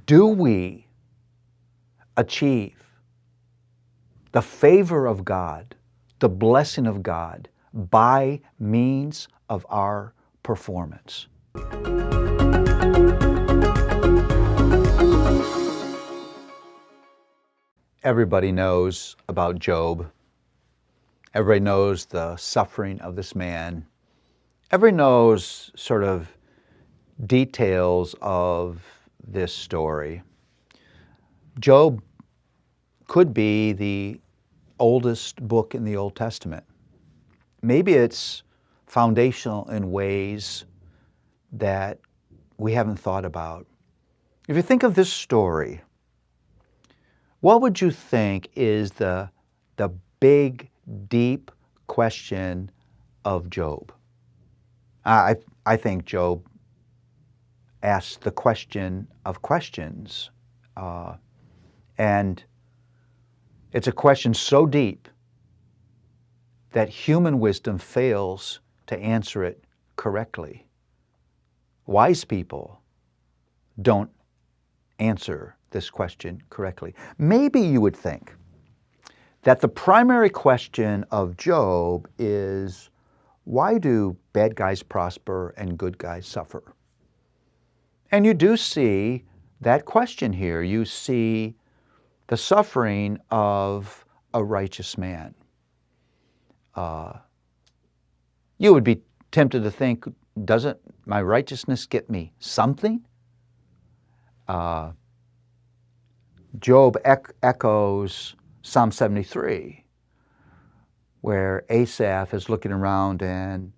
Do we achieve the favor of God, the blessing of God, by means of our performance? Everybody knows about Job. Everybody knows the suffering of this man. Everybody knows sort of details of this story. Job could be the oldest book in the Old Testament. Maybe it's foundational in ways that we haven't thought about. If you think of this story, what would you think is the big, deep question of Job? I think Job asked the question of questions. And it's a question so deep that human wisdom fails to answer it correctly. Wise people don't answer this question correctly. Maybe you would think that the primary question of Job is, why do bad guys prosper and good guys suffer? And you do see that question here. You see the suffering of a righteous man. You would be tempted to think, doesn't my righteousness get me something? Job echoes Psalm 73, where Asaph is looking around and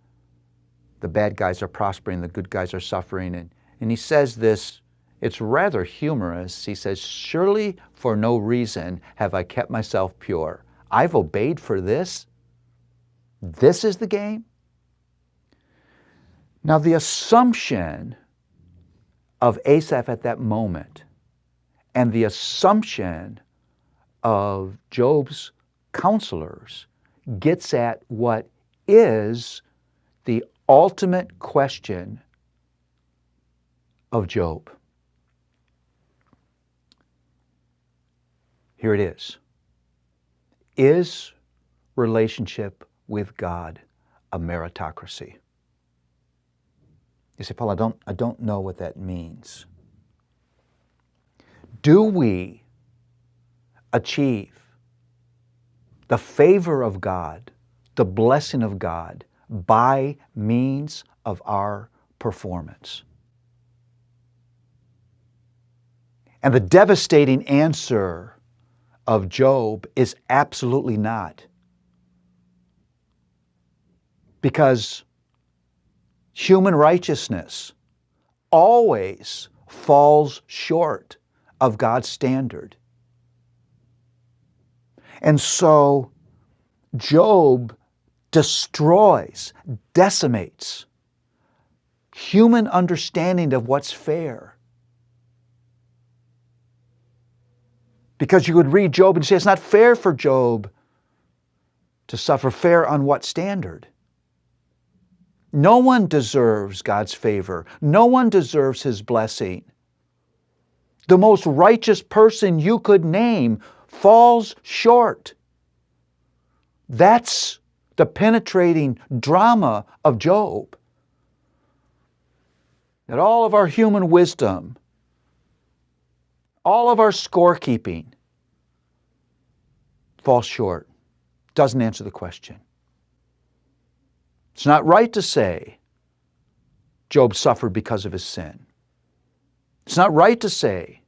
the bad guys are prospering, the good guys are suffering. And he says this, it's rather humorous. He says, surely for no reason have I kept myself pure. I've obeyed for this. This is the game. Now the assumption of Asaph at that moment and the assumption of Job's counselors gets at what is the ultimate question of Job. Here it is. Is relationship with God a meritocracy? You say, Paul, I don't know what that means. Do we achieve the favor of God, the blessing of God, by means of our performance? And the devastating answer of Job is absolutely not. Because human righteousness always falls short of God's standard. And so Job destroys, decimates human understanding of what's fair. Because you would read Job and say, it's not fair for Job to suffer. Fair on what standard? No one deserves God's favor. No one deserves His blessing. The most righteous person you could name falls short. That's the penetrating drama of Job. That all of our human wisdom, all of our scorekeeping falls short, doesn't answer the question. It's not right to say Job suffered because of his sin. It's not right to say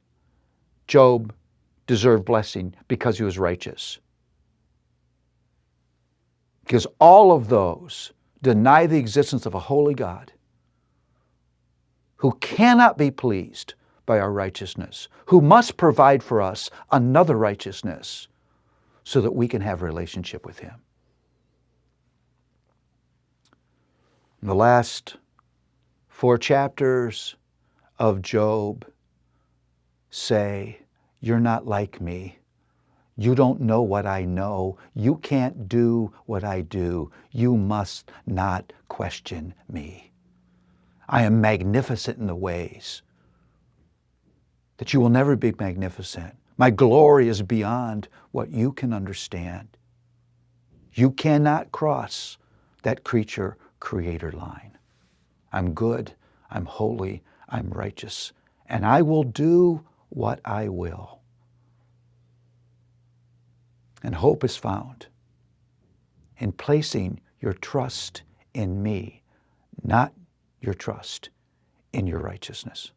Job deserved blessing because he was righteous. Because all of those deny the existence of a holy God who cannot be pleased by our righteousness, who must provide for us another righteousness so that we can have a relationship with Him. In the last 4 chapters of Job say, you're not like me. You don't know what I know. You can't do what I do. You must not question me. I am magnificent in the ways that you will never be magnificent. My glory is beyond what you can understand. You cannot cross that creature-creator line. I'm good, I'm holy, I'm righteous, and I will do what I will. And hope is found in placing your trust in me, not your trust in your righteousness.